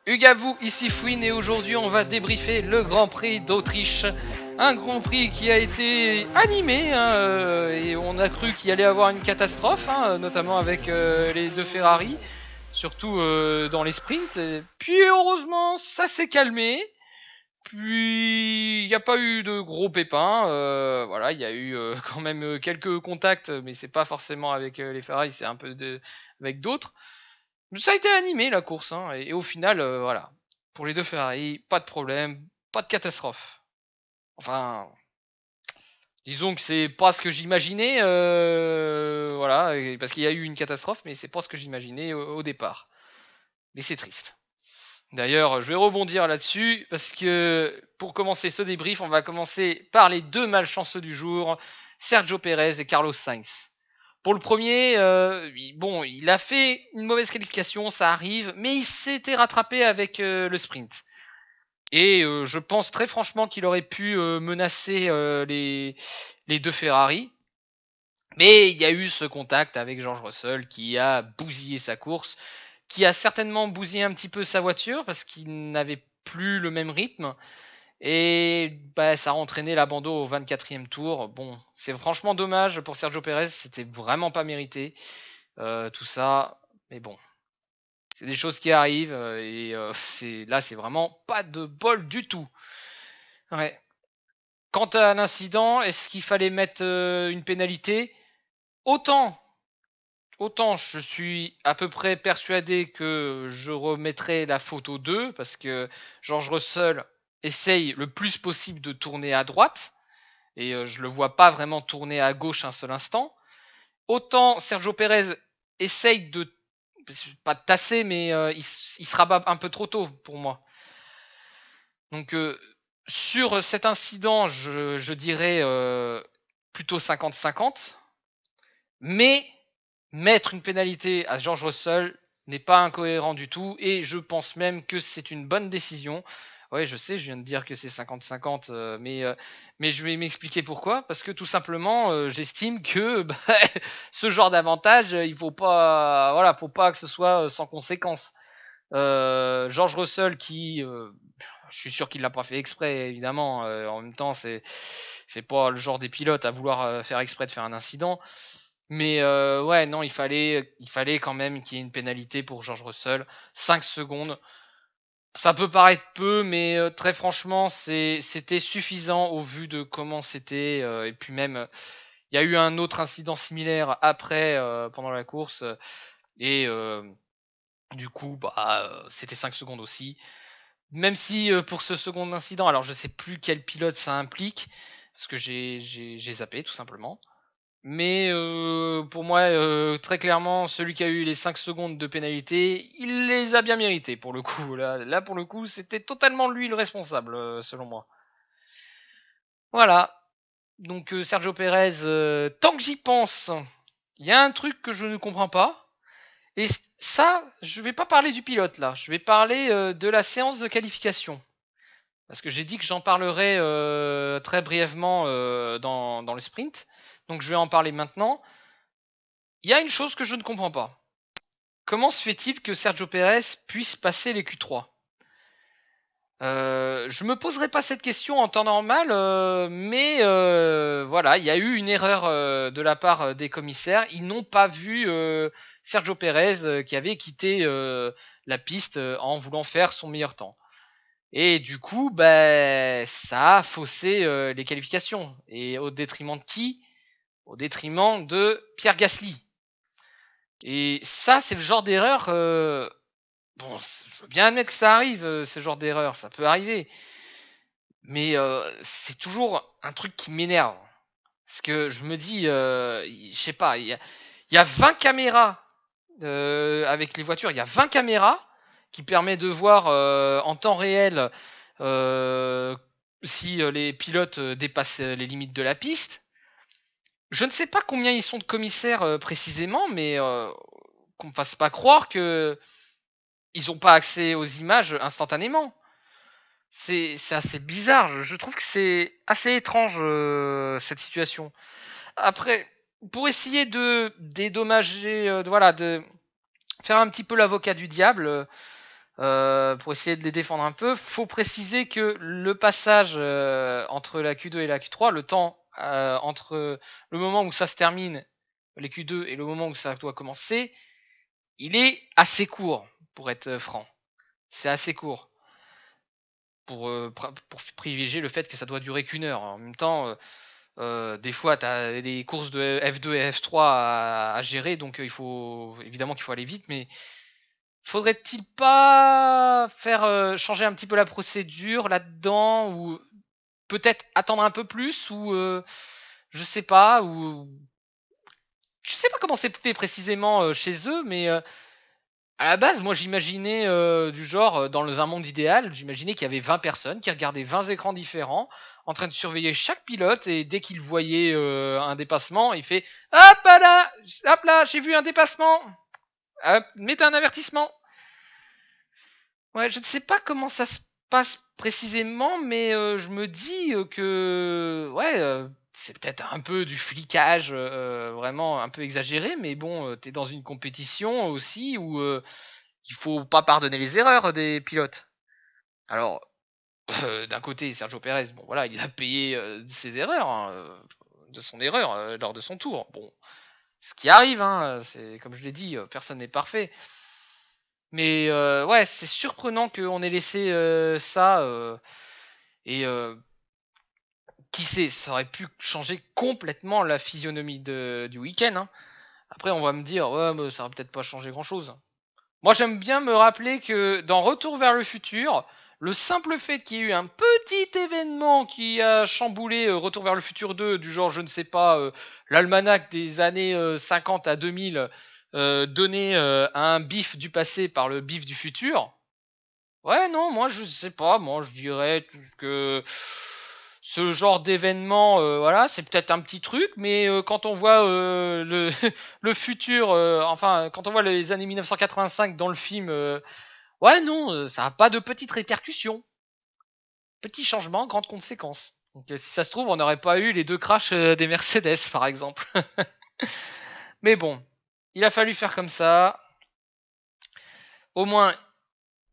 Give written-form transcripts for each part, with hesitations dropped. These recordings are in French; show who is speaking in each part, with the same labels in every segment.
Speaker 1: Hugues à vous, ici Fouine et aujourd'hui on va débriefer le Grand Prix d'Autriche. Un Grand Prix qui a été animé et on a cru qu'il allait avoir une catastrophe, notamment avec les deux Ferrari, surtout dans les sprints. Et puis heureusement ça s'est calmé. Puis il n'y a pas eu de gros pépins. Voilà, il y a eu quand même quelques contacts, mais c'est pas forcément avec les Ferrari, c'est un peu avec d'autres. Ça a été animé la course, et au final, voilà. Pour les deux Ferrari, pas de problème, pas de catastrophe. Enfin, disons que c'est pas ce que j'imaginais, voilà, parce qu'il y a eu une catastrophe, mais c'est pas ce que j'imaginais au départ. Mais c'est triste. D'ailleurs, je vais rebondir là-dessus, parce que pour commencer ce débrief, on va commencer par les deux malchanceux du jour, Sergio Perez et Carlos Sainz. Pour le premier, bon, il a fait une mauvaise qualification, ça arrive, mais il s'était rattrapé avec le sprint. Et je pense très franchement qu'il aurait pu menacer les deux Ferrari. Mais il y a eu ce contact avec George Russell qui a bousillé sa course, qui a certainement bousillé un petit peu sa voiture parce qu'il n'avait plus le même rythme. Et bah, ça a entraîné l'abandon au 24e tour. Bon, c'est franchement dommage pour Sergio Perez, c'était vraiment pas mérité tout ça. Mais bon, c'est des choses qui arrivent et là, c'est vraiment pas de bol du tout. Ouais. Quant à l'incident, est-ce qu'il fallait mettre une pénalité? Autant, autant je suis à peu près persuadé que je remettrai la faute aux deux parce que George Russell essaye le plus possible de tourner à droite et je le vois pas vraiment tourner à gauche un seul instant. Autant Sergio Perez essaye de pas de tasser, mais il se rabat un peu trop tôt pour moi. Donc sur cet incident, je dirais plutôt 50-50, mais mettre une pénalité à George Russell n'est pas incohérent du tout, et je pense même que c'est une bonne décision. Ouais, je sais, je viens de dire que c'est 50-50, mais je vais m'expliquer pourquoi. Parce que tout simplement, j'estime que bah, ce genre d'avantage, il faut pas, voilà, faut pas que ce soit sans conséquence. George Russell qui, je suis sûr qu'il l'a pas fait exprès, évidemment. En même temps, c'est pas le genre des pilotes à vouloir faire exprès de faire un incident. Mais ouais, non, il fallait quand même qu'il y ait une pénalité pour George Russell. 5 secondes. Ça peut paraître peu, mais très franchement, c'était suffisant au vu de comment c'était. Et puis même, il y a eu un autre incident similaire après, pendant la course. Et du coup, bah, c'était 5 secondes aussi. Même si pour ce second incident, alors je sais plus quel pilote ça implique, parce que j'ai zappé tout simplement. Mais pour moi, très clairement, celui qui a eu les 5 secondes de pénalité, il les a bien mérités pour le coup. Là pour le coup, c'était totalement lui le responsable, selon moi. Voilà. Donc Sergio Perez, tant que j'y pense, il y a un truc que je ne comprends pas. Et ça, je vais pas parler du pilote là. Je vais parler de la séance de qualification. Parce que j'ai dit que j'en parlerai très brièvement dans le sprint. Donc je vais en parler maintenant. Il y a une chose que je ne comprends pas. Comment se fait-il que Sergio Perez puisse passer les Q3 ? Je me poserai pas cette question en temps normal, mais voilà, il y a eu une erreur de la part des commissaires. Ils n'ont pas vu Sergio Perez qui avait quitté la piste en voulant faire son meilleur temps. Et du coup, bah, ça a faussé les qualifications. Et au détriment de qui ? Au détriment de Pierre Gasly. Et ça, c'est le genre d'erreur. Bon, je veux bien admettre que ça arrive, ce genre d'erreur, ça peut arriver. Mais c'est toujours un truc qui m'énerve. Parce que je me dis, je sais pas, il y a 20 caméras avec les voitures, il y a 20 caméras qui permettent de voir en temps réel si les pilotes dépassent les limites de la piste. Je ne sais pas combien ils sont de commissaires précisément, mais qu'on me fasse pas croire que ils ont pas accès aux images instantanément. C'est assez bizarre. Je trouve que c'est assez étrange cette situation. Après, pour essayer de dédommager, voilà, de faire un petit peu l'avocat du diable, pour essayer de les défendre un peu. Faut préciser que le passage entre la Q2 et la Q3, le temps entre le moment où ça se termine, les Q2, et le moment où ça doit commencer, il est assez court, pour être franc. C'est assez court. Pour privilégier le fait que ça doit durer qu'1 heure. En même temps, des fois, tu as des courses de F2 et F3 à gérer, donc il faut évidemment qu'il faut aller vite, mais faudrait-il pas faire changer un petit peu la procédure là-dedans, ou peut-être attendre un peu plus, ou je sais pas, ou je sais pas comment c'est fait précisément chez eux, mais à la base, moi j'imaginais du genre, dans un monde idéal, j'imaginais qu'il y avait 20 personnes qui regardaient 20 écrans différents, en train de surveiller chaque pilote, et dès qu'il voyait un dépassement, il fait hop là, j'ai vu un dépassement, hop, mettez un avertissement. Ouais, je ne sais pas comment ça se passe précisément, mais je me dis que ouais, c'est peut-être un peu du flicage, vraiment un peu exagéré, mais bon, t'es dans une compétition aussi où il faut pas pardonner les erreurs des pilotes. Alors, d'un côté, Sergio Pérez, bon voilà, il a payé ses erreurs, hein, de son erreur lors de son tour. Bon, ce qui arrive, hein, c'est comme je l'ai dit, personne n'est parfait. Mais ouais, c'est surprenant qu'on ait laissé ça, et qui sait, ça aurait pu changer complètement la physionomie du week-end. Hein. Après, on va me dire, ouais, mais ça va peut-être pas changer grand-chose. Moi, j'aime bien me rappeler que dans Retour vers le futur, le simple fait qu'il y ait eu un petit événement qui a chamboulé Retour vers le futur 2, du genre, je ne sais pas, l'almanach des années 50 à 2000, donné à un bif du passé par le bif du futur. Ouais, non, moi, je sais pas, moi, je dirais que ce genre d'événement, voilà, c'est peut-être un petit truc, mais quand on voit le futur, enfin, quand on voit les années 1985 dans le film, ouais, non, ça a pas de petites répercussions. Petit changement, grande conséquence. Donc, si ça se trouve, on n'aurait pas eu les 2 crashs des Mercedes, par exemple. Mais bon, il a fallu faire comme ça. Au moins,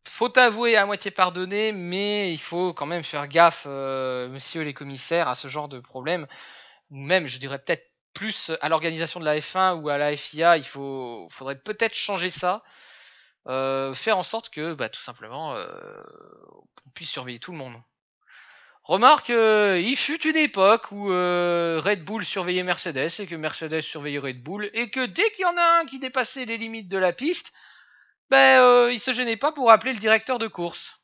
Speaker 1: faut avouer à moitié pardonner, mais il faut quand même faire gaffe, messieurs les commissaires, à ce genre de problème. Ou même, je dirais peut-être plus à l'organisation de la F1 ou à la FIA, faudrait peut-être changer ça. Faire en sorte que, bah, tout simplement, on puisse surveiller tout le monde. Remarque, il fut une époque où Red Bull surveillait Mercedes, et que Mercedes surveillait Red Bull, et que dès qu'il y en a un qui dépassait les limites de la piste, ben, il se gênait pas pour appeler le directeur de course.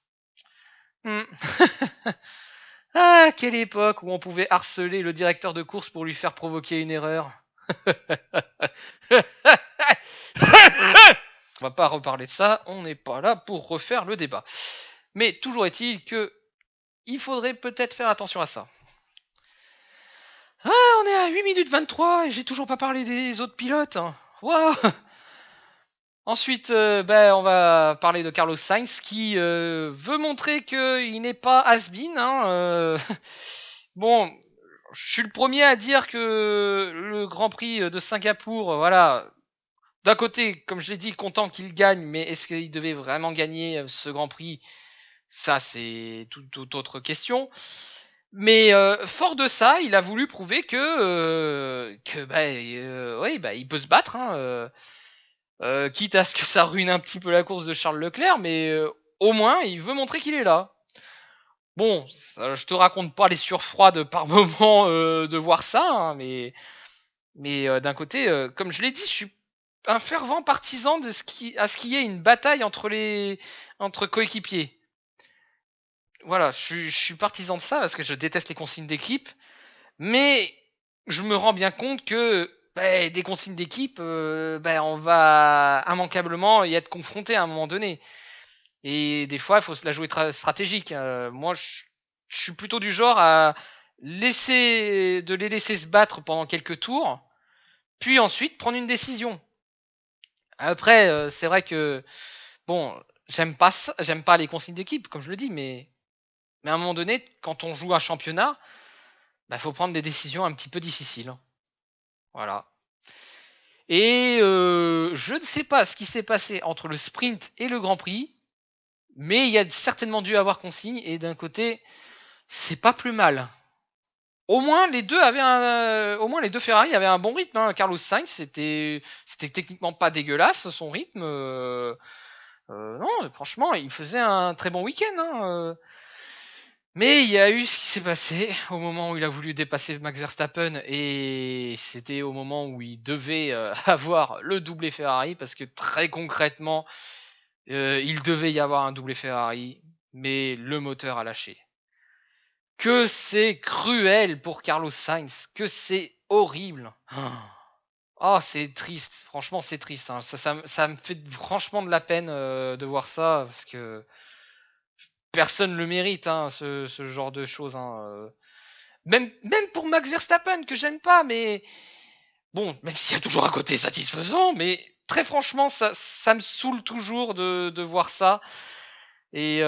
Speaker 1: Ah, quelle époque où on pouvait harceler le directeur de course pour lui faire provoquer une erreur. On va pas reparler de ça, on n'est pas là pour refaire le débat. Mais toujours est-il que il faudrait peut-être faire attention à ça. Ah, on est à 8 minutes 23 et j'ai toujours pas parlé des autres pilotes. Waouh. Ensuite, on va parler de Carlos Sainz qui veut montrer qu'il n'est pas has-been. Hein, bon, je suis le premier à dire que le Grand Prix de Singapour, voilà, d'un côté, comme je l'ai dit, content qu'il gagne, mais est-ce qu'il devait vraiment gagner ce Grand Prix? Ça, c'est toute autre question. Mais fort de ça, il a voulu prouver il peut se battre, hein, quitte à ce que ça ruine un petit peu la course de Charles Leclerc, mais au moins il veut montrer qu'il est là. Bon, ça, je te raconte pas les surfroides par moment de voir ça, hein, mais d'un côté, comme je l'ai dit, je suis un fervent partisan de ce qu'il y ait une bataille entre coéquipiers. Voilà, je suis partisan de ça parce que je déteste les consignes d'équipe, mais je me rends bien compte que des consignes d'équipe, on va immanquablement y être confronté à un moment donné. Et des fois, il faut se la jouer stratégique. Moi, je suis plutôt du genre à les laisser se battre pendant quelques tours, puis ensuite prendre une décision. Après, c'est vrai que bon, j'aime pas les consignes d'équipe, comme je le dis, mais à un moment donné, quand on joue un championnat, faut prendre des décisions un petit peu difficiles. Voilà. Et je ne sais pas ce qui s'est passé entre le sprint et le Grand Prix, Mais il y a certainement dû avoir consigne, et d'un côté, c'est pas plus mal. Au moins les deux Ferrari avaient un bon rythme. Hein. Carlos Sainz, c'était techniquement pas dégueulasse son rythme. Non, franchement, il faisait un très bon week-end. Hein. Mais il y a eu ce qui s'est passé au moment où il a voulu dépasser Max Verstappen, et c'était au moment où il devait avoir le doublé Ferrari, parce que très concrètement, il devait y avoir un doublé Ferrari, mais le moteur a lâché. Que c'est cruel pour Carlos Sainz, que c'est horrible. Oh, c'est triste, franchement c'est triste. Hein. Ça me fait franchement de la peine de voir ça, parce que personne le mérite, hein, ce genre de choses. Hein. Même pour Max Verstappen, que j'aime pas, mais bon, même s'il y a toujours un côté satisfaisant, mais très franchement, ça me saoule toujours de voir ça. Et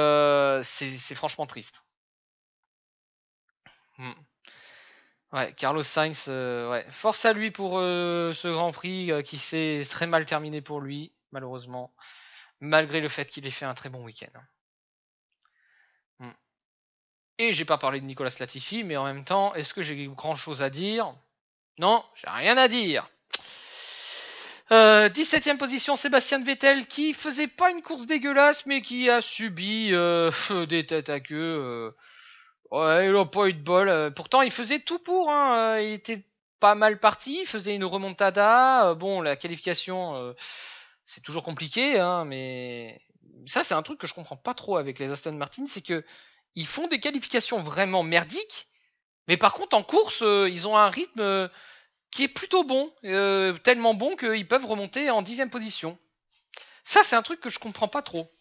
Speaker 1: c'est franchement triste. Hmm. Ouais, Carlos Sainz, ouais. Force à lui pour ce Grand Prix qui s'est très mal terminé pour lui, malheureusement, malgré le fait qu'il ait fait un très bon week-end. Hmm. Et j'ai pas parlé de Nicolas Latifi, mais en même temps, est-ce que j'ai grand chose à dire? Non, j'ai rien à dire. 17ème position, Sébastien Vettel, qui faisait pas une course dégueulasse, mais qui a subi des têtes à queue. Ouais, il a pas eu de bol. Pourtant, il faisait tout pour. Hein. Il était pas mal parti. Il faisait une remontada. Bon, la qualification, c'est toujours compliqué, hein, mais ça, c'est un truc que je comprends pas trop avec les Aston Martin, c'est que ils font des qualifications vraiment merdiques, mais par contre, en course, ils ont un rythme qui est plutôt bon, tellement bon qu'ils peuvent remonter en 10ème position. Ça, c'est un truc que je comprends pas trop.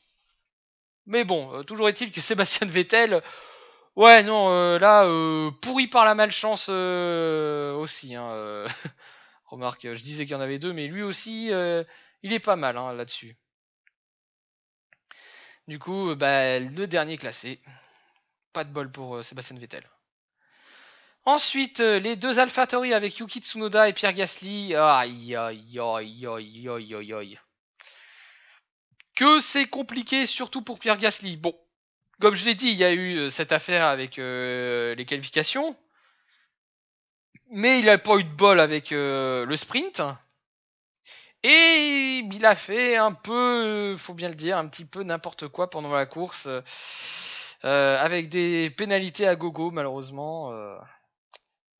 Speaker 1: Mais bon, toujours est-il que Sébastien Vettel, ouais, non, là, pourri par la malchance aussi. Hein. Remarque, je disais qu'il y en avait deux, mais lui aussi, il est pas mal hein, là-dessus. Du coup, le dernier classé. Pas de bol pour Sébastien Vettel. Ensuite, les deux AlphaTauri avec Yuki Tsunoda et Pierre Gasly. Aïe, aïe, aïe, aïe, aïe, aïe, aïe. Que c'est compliqué, surtout pour Pierre Gasly. Bon, comme je l'ai dit, il y a eu cette affaire avec les qualifications. Mais il n'a pas eu de bol avec le sprint. Et il a fait un peu, faut bien le dire, un petit peu n'importe quoi pendant la course. Avec des pénalités à gogo, malheureusement.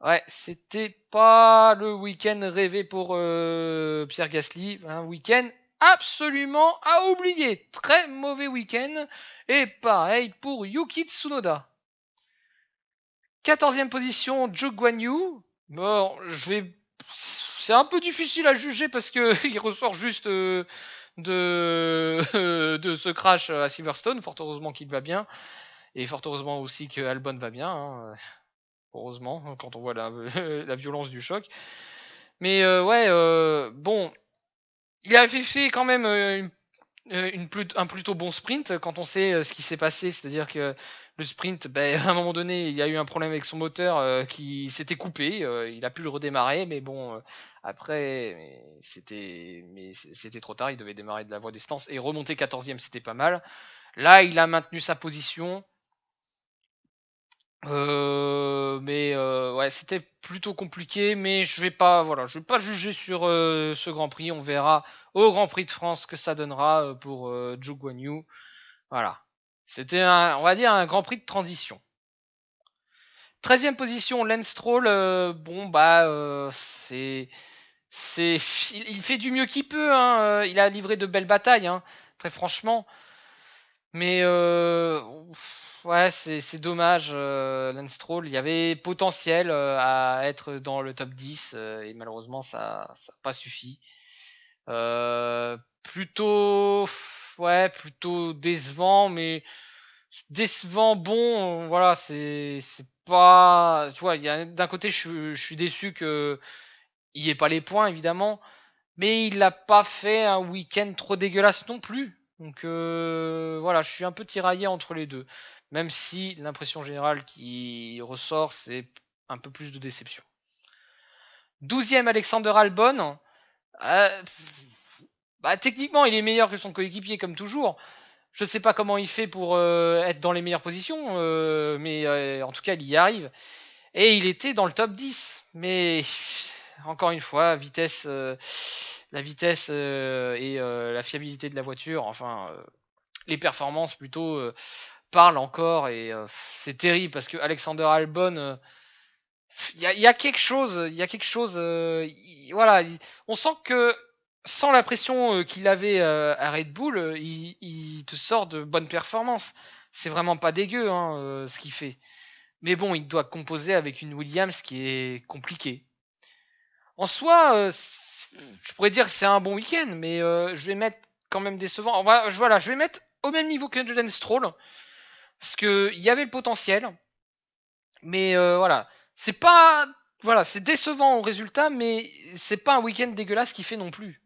Speaker 1: Ouais, c'était pas le week-end rêvé pour Pierre Gasly. Un week-end absolument à oublier. Très mauvais week-end. Et pareil pour Yuki Tsunoda. 14e position, Zhou Guanyu. Bon, c'est un peu difficile à juger parce que il ressort juste de ce crash à Silverstone. Fort heureusement qu'il va bien. Et fort heureusement aussi que Albon va bien. Hein. Heureusement, quand on voit la violence du choc. Mais ouais, bon, il avait fait quand même un plutôt bon sprint quand on sait ce qui s'est passé. C'est-à-dire que le sprint, à un moment donné, il y a eu un problème avec son moteur qui s'était coupé. Il a pu le redémarrer, mais bon, après, c'était trop tard. Il devait démarrer de la voie distance et remonter 14ème, c'était pas mal. Là, il a maintenu sa position. Mais ouais, c'était plutôt compliqué, mais je vais pas juger sur ce Grand Prix. On verra au Grand Prix de France que ça donnera pour Zhou Guanyu. Voilà, c'était on va dire un Grand Prix de transition. 13e position, Lance Stroll. Il fait du mieux qu'il peut. Hein. Il a livré de belles batailles, hein, très franchement. Mais ouais, c'est dommage, Lance Stroll. Il y avait potentiel à être dans le top 10 et malheureusement ça n'a pas suffi. Plutôt décevant, mais décevant bon. Voilà, c'est pas. Tu vois, d'un côté je suis déçu que il n'y ait pas les points évidemment, mais il n'a pas fait un week-end trop dégueulasse non plus. Donc voilà, je suis un peu tiraillé entre les deux. Même si l'impression générale qui ressort, c'est un peu plus de déception. 12e, Alexander Albon. Techniquement, il est meilleur que son coéquipier, comme toujours. Je sais pas comment il fait pour être dans les meilleures positions, mais en tout cas, il y arrive. Et il était dans le top 10. Mais encore une fois, la vitesse et la fiabilité de la voiture, enfin, les performances plutôt, parlent encore. Et c'est terrible parce que Alexander Albon, il y a quelque chose, voilà, on sent que sans la pression qu'il avait à Red Bull, il te sort de bonnes performances. C'est vraiment pas dégueu hein, ce qu'il fait. Mais bon, il doit composer avec une Williams qui est compliquée. En soi, je pourrais dire que c'est un bon week-end, mais je vais mettre quand même décevant. Voilà, je vais mettre au même niveau que Jalen Stroll, parce que il y avait le potentiel, mais voilà, c'est pas, voilà, c'est décevant au résultat, mais c'est pas un week-end dégueulasse qu'il fait non plus.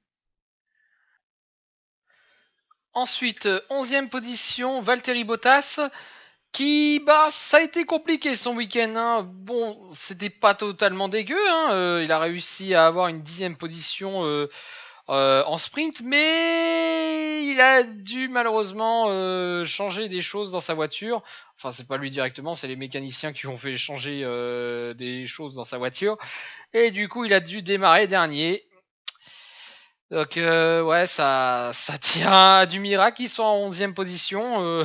Speaker 1: Ensuite, 11e position, Valtteri Bottas, qui, bah, ça a été compliqué son week-end. Hein. Bon, c'était pas totalement dégueu. Hein. Il a réussi à avoir une 10e position en sprint, mais il a dû malheureusement changer des choses dans sa voiture. Enfin, c'est pas lui directement, c'est les mécaniciens qui ont fait changer des choses dans sa voiture. Et du coup, il a dû démarrer dernier. Donc ouais, ça tient à du miracle qu'il soit en 11e position.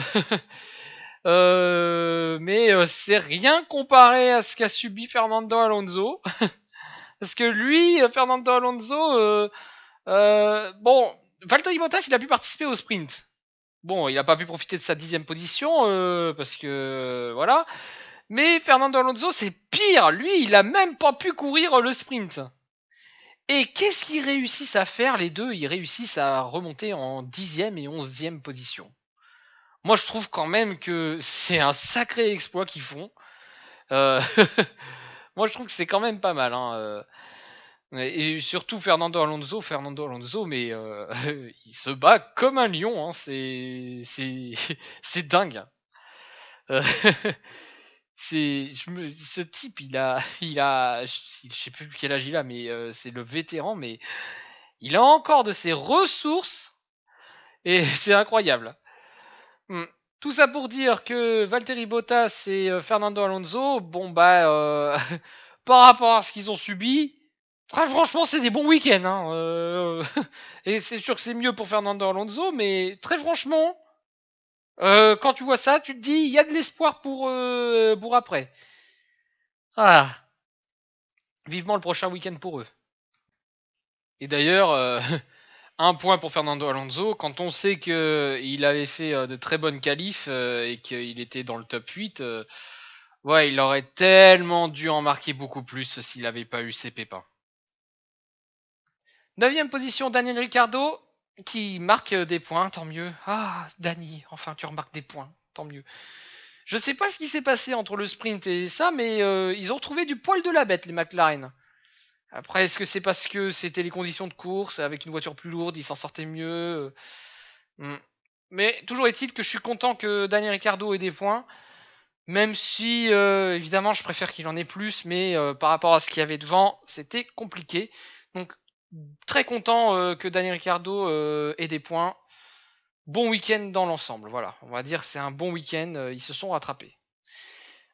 Speaker 1: Mais c'est rien comparé à ce qu'a subi Fernando Alonso. Parce que lui, Fernando Alonso, bon, Valtteri Bottas, il a pu participer au sprint. Bon, il n'a pas pu profiter de sa 10e position, parce que voilà. Mais Fernando Alonso, c'est pire. Lui, il a même pas pu courir le sprint. Et qu'est-ce qu'ils réussissent à faire les deux? Ils réussissent à remonter en 10e et 11e position. Moi, je trouve quand même que c'est un sacré exploit qu'ils font. Euh, Moi, je trouve que c'est quand même pas mal. Hein. Et surtout Fernando Alonso, mais il se bat comme un lion. Hein. C'est dingue. Euh, ce type, je sais plus quel âge il a, mais c'est le vétéran, mais il a encore de ses ressources et c'est incroyable. Hmm. Tout ça pour dire que Valtteri Bottas et Fernando Alonso, bon bah, par rapport à ce qu'ils ont subi, très franchement, c'est des bons week-ends. Hein, et c'est sûr que c'est mieux pour Fernando Alonso, mais très franchement, quand tu vois ça, tu te dis, il y a de l'espoir pour après. Ah, vivement le prochain week-end pour eux. Et d'ailleurs, un point pour Fernando Alonso, quand on sait qu'il avait fait de très bonnes qualifs et qu'il était dans le top 8, ouais, il aurait tellement dû en marquer beaucoup plus s'il n'avait pas eu ses pépins. 9e position, Daniel Ricciardo, qui marque des points, tant mieux. Ah, Dani, enfin tu remarques des points, tant mieux. Je sais pas ce qui s'est passé entre le sprint et ça, mais ils ont retrouvé du poil de la bête, les McLaren. Après, est-ce que c'est parce que c'était les conditions de course, avec une voiture plus lourde, ils s'en sortaient mieux Mais toujours est-il que je suis content que Daniel Ricciardo ait des points, même si évidemment je préfère qu'il en ait plus, mais par rapport à ce qu'il y avait devant, c'était compliqué. Donc très content que Daniel Ricciardo ait des points. Bon week-end dans l'ensemble, voilà. On va dire c'est un bon week-end, ils se sont rattrapés.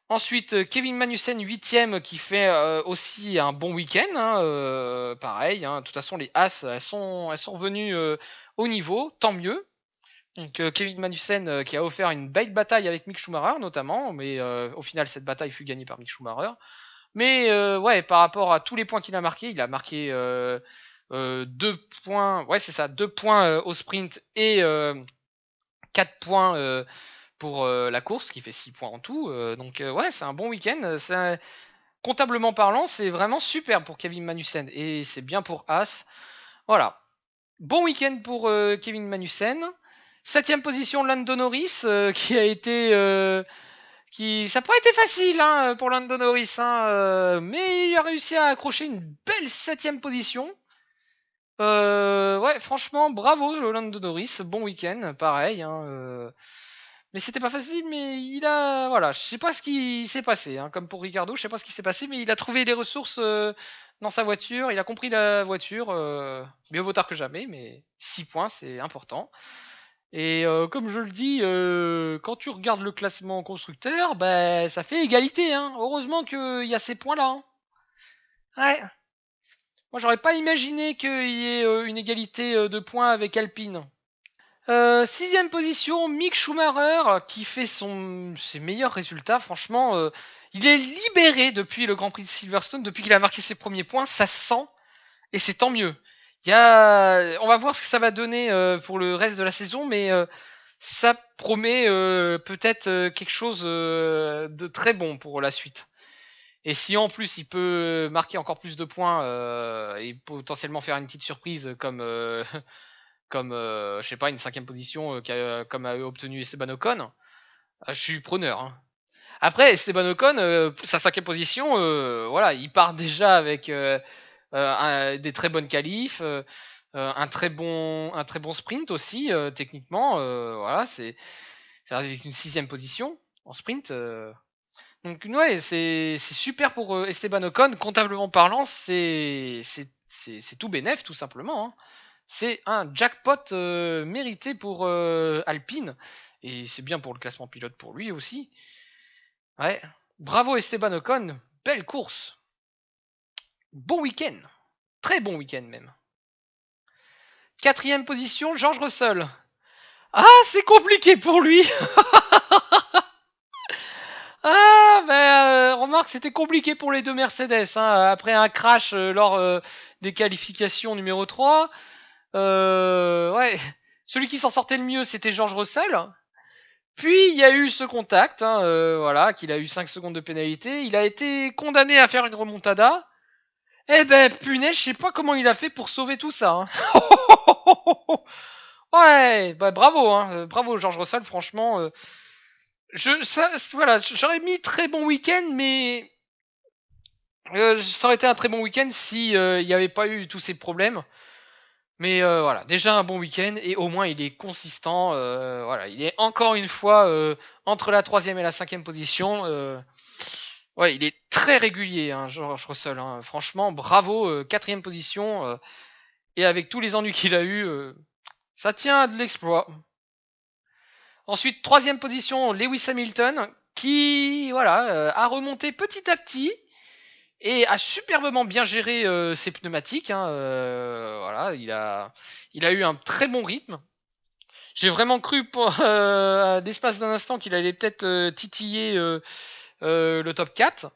Speaker 1: Ensuite, Kevin Magnussen 8ème qui fait aussi un bon week-end, hein, pareil. Hein, de toute façon, les As, elles sont revenues au niveau, tant mieux. Donc Kevin Magnussen qui a offert une belle bataille avec Mick Schumacher notamment, mais au final cette bataille fut gagnée par Mick Schumacher. Mais ouais, par rapport à tous les points qu'il a marqué, il a marqué 2 points, ouais c'est ça, 2 points au sprint et 4 points pour la course, qui fait 6 points en tout. Donc ouais, c'est un bon week-end. Comptablement parlant, c'est vraiment super pour Kevin Magnussen et c'est bien pour As. Voilà. Bon week-end pour Kevin Magnussen. 7ème position, Lando Norris, qui a été... ça n'a pas été facile hein, pour Lando Norris, hein, mais il a réussi à accrocher une belle 7ème position. Ouais, franchement, bravo le Lando Norris, bon week-end, pareil. Hein, mais c'était pas facile, mais il a... Voilà, je sais pas ce qui s'est passé, hein, comme pour Ricardo, je sais pas ce qui s'est passé, mais il a trouvé les ressources dans sa voiture, il a compris la voiture, mieux vaut tard que jamais, mais 6 points, c'est important. Et comme je le dis, quand tu regardes le classement constructeur, bah, ça fait égalité. Hein. Heureusement qu'il y a ces points-là. Hein. Ouais. Moi, j'aurais pas imaginé qu'il y ait une égalité de points avec Alpine. Sixième position, Mick Schumacher, qui fait ses meilleurs résultats. Franchement, il est libéré depuis le Grand Prix de Silverstone, depuis qu'il a marqué ses premiers points. Ça se sent, et c'est tant mieux. On va voir ce que ça va donner pour le reste de la saison, mais ça promet peut-être quelque chose de très bon pour la suite. Et si en plus il peut marquer encore plus de points et potentiellement faire une petite surprise comme je sais pas, une cinquième position comme a obtenu Esteban Ocon, je suis preneur. Hein. Après Esteban Ocon, sa cinquième position, voilà, il part déjà avec des très bonnes qualifs, un très bon sprint aussi techniquement. Voilà, c'est avec une sixième position en sprint. Donc ouais, c'est super pour Esteban Ocon. Comptablement parlant, c'est tout bénef tout simplement. Hein. C'est un jackpot mérité pour Alpine. Et c'est bien pour le classement pilote pour lui aussi. Ouais. Bravo Esteban Ocon. Belle course. Bon week-end. Très bon week-end même. Quatrième position, George Russell. Ah, c'est compliqué pour lui. Ah, remarque, c'était compliqué pour les deux Mercedes. Hein, après un crash lors des qualifications numéro 3. Ouais. Celui qui s'en sortait le mieux, c'était George Russell. Puis il y a eu ce contact, hein, voilà, qu'il a eu 5 secondes de pénalité. Il a été condamné à faire une remontada. Eh ben, punaise, je sais pas comment il a fait pour sauver tout ça. Hein. Ouais, bah bravo, hein, bravo George Russell, franchement. Voilà, j'aurais mis très bon week-end, mais ça aurait été un très bon week-end si il n'y avait pas eu tous ces problèmes. Mais voilà, déjà un bon week-end et au moins il est consistant. Voilà, il est encore une fois entre la troisième et la cinquième position. Ouais, il est très régulier, hein, George Russell. Hein. Franchement, bravo, quatrième position. Et avec tous les ennuis qu'il a eu, ça tient à de l'exploit. Ensuite, troisième position, Lewis Hamilton, qui voilà a remonté petit à petit et a superbement bien géré ses pneumatiques. Hein, voilà, il a eu un très bon rythme. J'ai vraiment cru à l'espace d'un instant qu'il allait peut-être titiller le top 4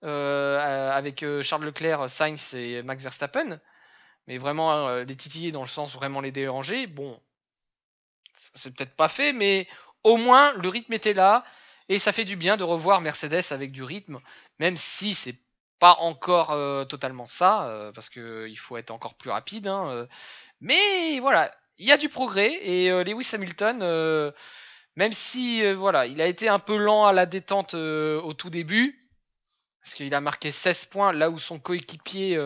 Speaker 1: avec Charles Leclerc, Sainz et Max Verstappen. Mais vraiment les titiller dans le sens vraiment les déranger. Bon, c'est peut-être pas fait, mais au moins le rythme était là et ça fait du bien de revoir Mercedes avec du rythme, même si c'est pas encore totalement ça, parce que il faut être encore plus rapide. Hein, mais voilà, il y a du progrès et Lewis Hamilton, même si voilà, il a été un peu lent à la détente au tout début, parce qu'il a marqué 16 points là où son coéquipier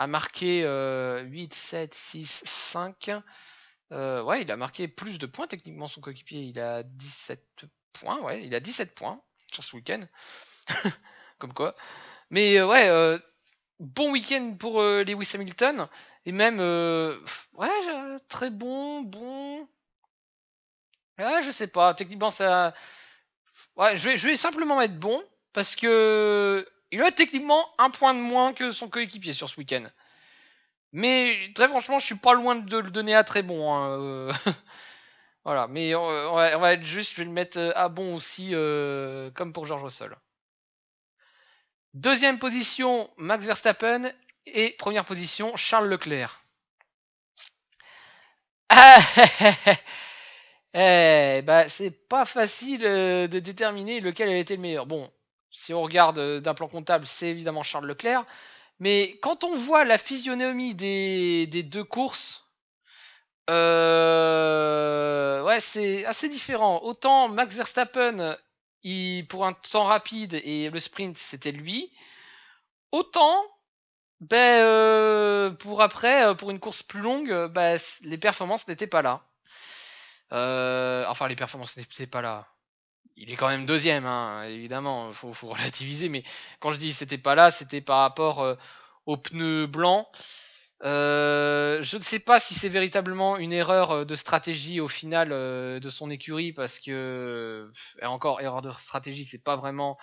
Speaker 1: a marqué 8, 7, 6, 5. Ouais, il a marqué plus de points techniquement son coéquipier. Il a 17 points, ouais, il a 17 points sur ce week-end. Comme quoi. Mais ouais, bon week-end pour Lewis Hamilton. Et même, ouais, très bon. Ouais, je sais pas, techniquement ça. Ouais, je vais simplement mettre bon. Parce que il a techniquement un point de moins que son coéquipier sur ce week-end. Mais très franchement, je suis pas loin de le donner à très bon. Hein, voilà, mais on va être juste, je vais le mettre à bon aussi, comme pour George Russell. Deuxième position, Max Verstappen. Et première position, Charles Leclerc. Ah, bah, c'est pas facile de déterminer lequel a été le meilleur. Bon, si on regarde d'un plan comptable, c'est évidemment Charles Leclerc. Mais quand on voit la physionomie des deux courses, ouais, c'est assez différent. Autant Max Verstappen, pour un temps rapide et le sprint, c'était lui. Autant, pour après, pour une course plus longue, les performances n'étaient pas là. Enfin, les performances n'étaient pas là. Il est quand même deuxième, hein, évidemment, faut relativiser. Mais quand je dis c'était pas là, c'était par rapport aux pneus blancs. Je ne sais pas si c'est véritablement une erreur de stratégie au final de son écurie parce que et encore erreur de stratégie, c'est pas vraiment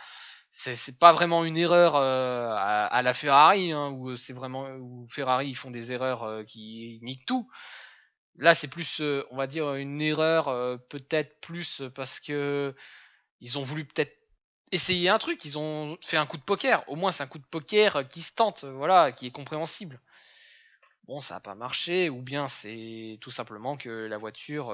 Speaker 1: une erreur à la Ferrari hein, où c'est vraiment où Ferrari ils font des erreurs qui niquent tout. Là, c'est plus on va dire une erreur peut-être plus parce que ils ont voulu peut-être essayer un truc, ils ont fait un coup de poker. Au moins, c'est un coup de poker qui se tente, voilà, qui est compréhensible. Bon, ça n'a pas marché, ou bien c'est tout simplement que la voiture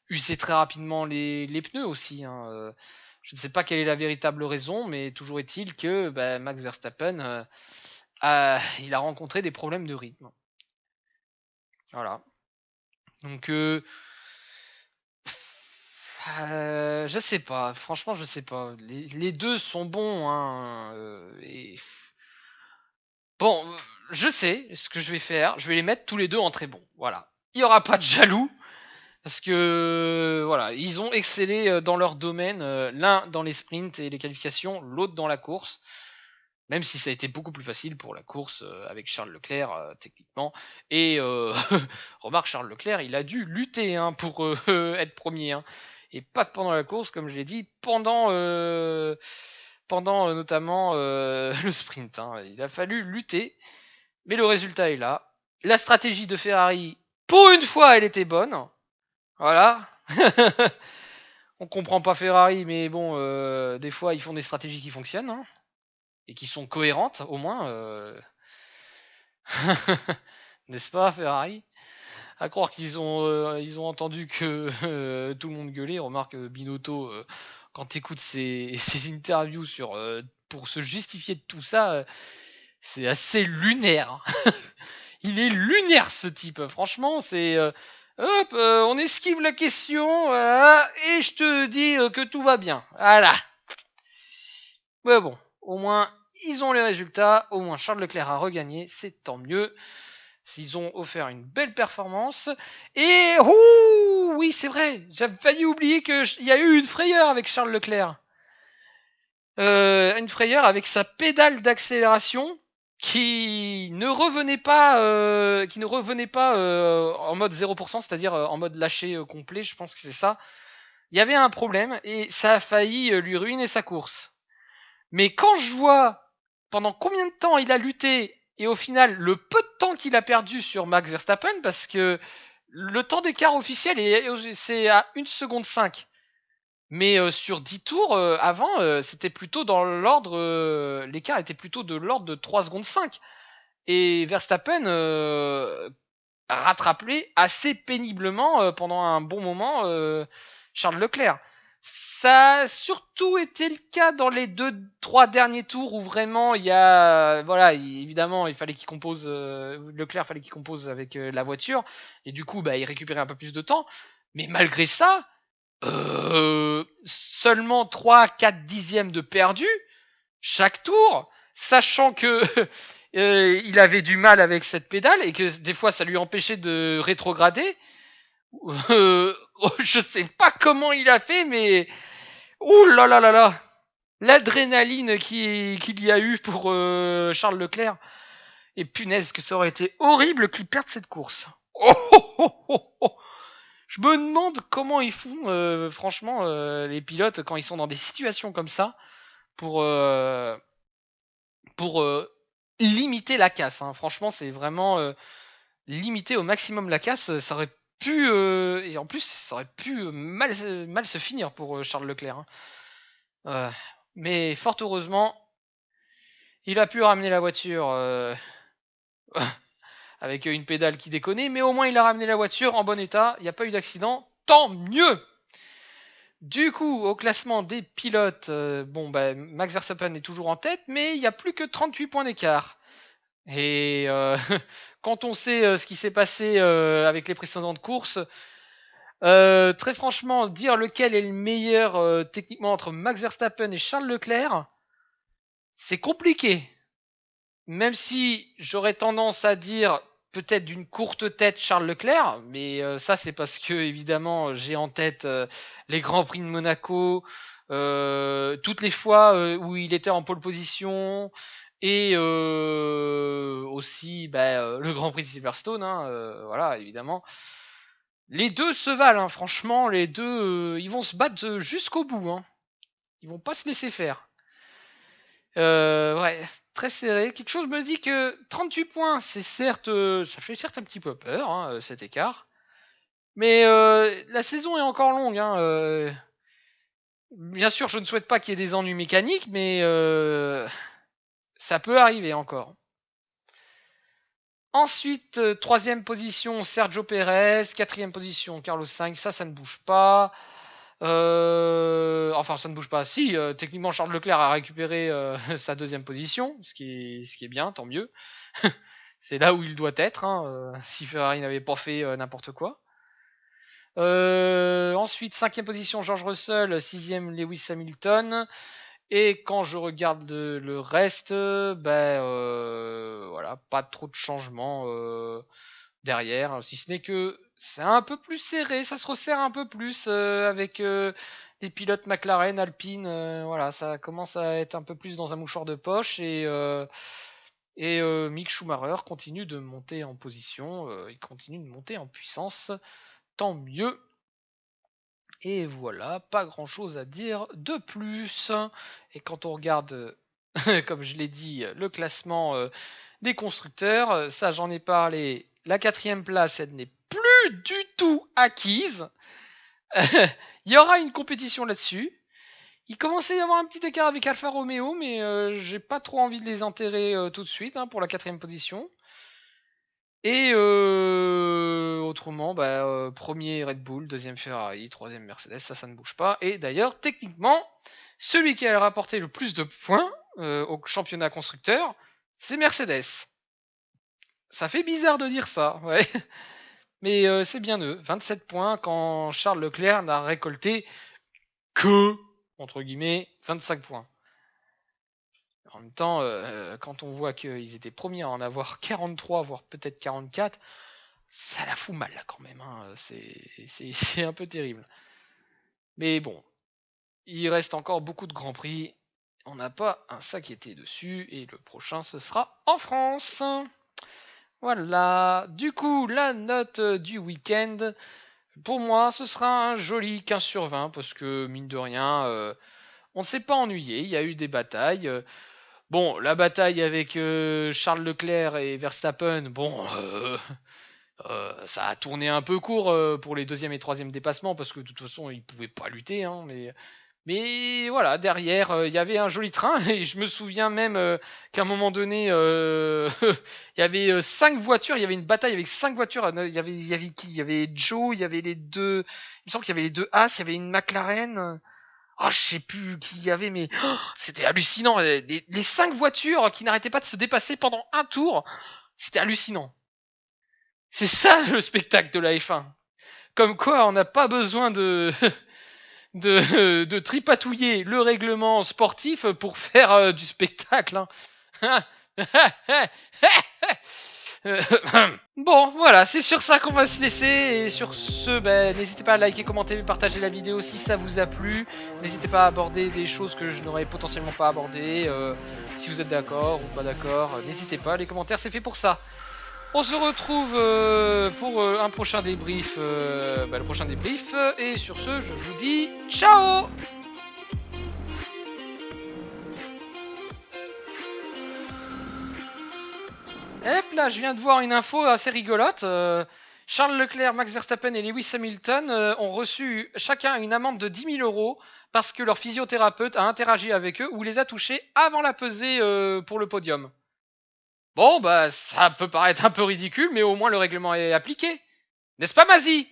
Speaker 1: usait très rapidement les pneus aussi. Hein. Je ne sais pas quelle est la véritable raison, mais toujours est-il que bah, Max Verstappen il a rencontré des problèmes de rythme. Voilà. Donc, je sais pas. Franchement, je sais pas. Les deux sont bons. Hein, bon, je sais ce que je vais faire. Je vais les mettre tous les deux en très bon. Voilà. Il n'y aura pas de jaloux. Parce que voilà, ils ont excellé dans leur domaine, l'un dans les sprints et les qualifications, l'autre dans la course. Même si ça a été beaucoup plus facile pour la course avec Charles Leclerc techniquement. Et remarque, Charles Leclerc, il a dû lutter hein, pour être premier. Hein. Et pas que pendant la course, comme je l'ai dit, pendant notamment le sprint. Hein. Il a fallu lutter, mais le résultat est là. La stratégie de Ferrari, pour une fois, elle était bonne. Voilà. On comprend pas Ferrari, mais bon, des fois, ils font des stratégies qui fonctionnent. Hein, et qui sont cohérentes, au moins. N'est-ce pas, Ferrari? À croire ils ont entendu que tout le monde gueulait. Remarque, Binotto, quand t'écoutes ses interviews pour se justifier de tout ça, c'est assez lunaire. Il est lunaire, ce type. Franchement, c'est... hop, on esquive la question, voilà, et je te dis que tout va bien. Voilà. Mais bon, au moins, ils ont les résultats. Au moins, Charles Leclerc a regagné. C'est tant mieux. Ils ont offert une belle performance. Et ouh, oui, c'est vrai. J'avais failli oublier qu'il y a eu une frayeur avec Charles Leclerc. Une frayeur avec sa pédale d'accélération qui ne revenait pas en mode 0%, c'est-à-dire en mode lâché complet. Je pense que c'est ça. Il y avait un problème et ça a failli lui ruiner sa course. Mais quand je vois pendant combien de temps il a lutté et au final le peu de temps qu'il a perdu sur Max Verstappen, parce que le temps d'écart officiel c'est à 1 seconde 5. Mais sur 10 tours avant, c'était plutôt dans l'ordre, l'écart était plutôt de l'ordre de 3 secondes 5. Et Verstappen a rattrapé assez péniblement pendant un bon moment Charles Leclerc. Ça a surtout été le cas dans les 2-3 derniers tours où vraiment il y a, voilà, évidemment il fallait qu'il compose, Leclerc fallait qu'il compose avec la voiture et du coup bah il récupérait un peu plus de temps. Mais malgré ça, seulement 3-4 dixièmes de perdu chaque tour, sachant que il avait du mal avec cette pédale et que des fois ça lui empêchait de rétrograder. Je sais pas comment il a fait, mais ouh là là là là, l'adrénaline qu'il y a eu pour Charles Leclerc. Et punaise que ça aurait été horrible qu'il perde cette course. Oh, oh, oh, oh, oh. Je me demande comment ils font, franchement, les pilotes quand ils sont dans des situations comme ça pour pour limiter la casse. Hein. Franchement, c'est vraiment limiter au maximum la casse. Ça aurait pu et en plus, ça aurait pu mal se finir pour Charles Leclerc. Hein. Mais fort heureusement, il a pu ramener la voiture avec une pédale qui déconnait, mais au moins il a ramené la voiture en bon état. Il n'y a pas eu d'accident. Tant mieux. Du coup, au classement des pilotes, Max Verstappen est toujours en tête, mais il n'y a plus que 38 points d'écart. Et quand on sait ce qui s'est passé avec les précédentes courses, très franchement, dire lequel est le meilleur techniquement entre Max Verstappen et Charles Leclerc, c'est compliqué. Même si j'aurais tendance à dire peut-être d'une courte tête Charles Leclerc, mais ça c'est parce que évidemment j'ai en tête les Grands Prix de Monaco, toutes les fois où il était en pole position, Et aussi le Grand Prix de Silverstone, voilà, évidemment. Les deux se valent, franchement, les deux, ils vont se battre jusqu'au bout. Ils vont pas se laisser faire. Ouais, très serré. Quelque chose me dit que 38 points, c'est certes, ça fait certes un petit peu peur, cet écart. Mais la saison est encore longue. Bien sûr, je ne souhaite pas qu'il y ait des ennuis mécaniques, mais ça peut arriver encore. Ensuite, troisième position, Sergio Perez. Quatrième position, Carlos Sainz. Ça ne bouge pas. Enfin, ça ne bouge pas. Si, techniquement, Charles Leclerc a récupéré sa deuxième position, ce qui est bien, tant mieux. C'est là où il doit être, si Ferrari n'avait pas fait n'importe quoi. Ensuite, cinquième position, George Russell. Sixième, Lewis Hamilton. Et quand je regarde le reste, voilà, pas trop de changements derrière, si ce n'est que c'est un peu plus serré, ça se resserre un peu plus avec les pilotes McLaren, Alpine, voilà, ça commence à être un peu plus dans un mouchoir de poche et Mick Schumacher continue de monter en position, il continue de monter en puissance, tant mieux. Et voilà, pas grand chose à dire de plus. Et quand on regarde, comme je l'ai dit, le classement des constructeurs, ça j'en ai parlé, la 4ème place, elle n'est plus du tout acquise. Il y aura une compétition là-dessus. Il commençait à y avoir un petit écart avec Alfa Romeo, mais j'ai pas trop envie de les enterrer tout de suite pour la 4ème position. Et autrement, premier Red Bull, deuxième Ferrari, troisième Mercedes, ça ne bouge pas. Et d'ailleurs, techniquement, celui qui a rapporté le plus de points au championnat constructeur, c'est Mercedes. Ça fait bizarre de dire ça, ouais. Mais c'est bien eux, 27 points quand Charles Leclerc n'a récolté que, entre guillemets, 25 points. En même temps, quand on voit qu'ils étaient premiers à en avoir 43, voire peut-être 44, ça la fout mal quand même. C'est un peu terrible. Mais bon, il reste encore beaucoup de grands prix. On n'a pas à s'inquiéter dessus. Et le prochain, ce sera en France. Voilà. Du coup, la note du week-end. Pour moi, ce sera un joli 15 sur 20. Parce que, mine de rien, on ne s'est pas ennuyé. Il y a eu des batailles. Bon, la bataille avec Charles Leclerc et Verstappen, bon, ça a tourné un peu court pour les deuxième et troisième dépassements parce que de toute façon ils pouvaient pas lutter, mais voilà, derrière il y avait un joli train et je me souviens même qu'à un moment donné il y avait 5 voitures, il y avait une bataille avec 5 voitures, il y avait qui? Il y avait Joe, il y avait les deux, il me semble qu'il y avait les deux As, il y avait une McLaren. Je sais plus qui y avait, mais c'était hallucinant. Les 5 voitures qui n'arrêtaient pas de se dépasser pendant un tour, c'était hallucinant. C'est ça le spectacle de la F1. Comme quoi, on n'a pas besoin de tripatouiller le règlement sportif pour faire du spectacle. Bon, voilà, c'est sur ça qu'on va se laisser. Et sur ce, n'hésitez pas à liker, commenter, partager la vidéo si ça vous a plu. N'hésitez pas à aborder des choses que je n'aurais potentiellement pas abordées. Si vous êtes d'accord ou pas d'accord, n'hésitez pas, les commentaires, c'est fait pour ça. On se retrouve pour un prochain débrief, le prochain débrief. Et sur ce, je vous dis ciao! Hop là, je viens de voir une info assez rigolote. Charles Leclerc, Max Verstappen et Lewis Hamilton ont reçu chacun une amende de 10 000 € parce que leur physiothérapeute a interagi avec eux ou les a touchés avant la pesée pour le podium. Bon, ça peut paraître un peu ridicule, mais au moins le règlement est appliqué. N'est-ce pas, Mazie?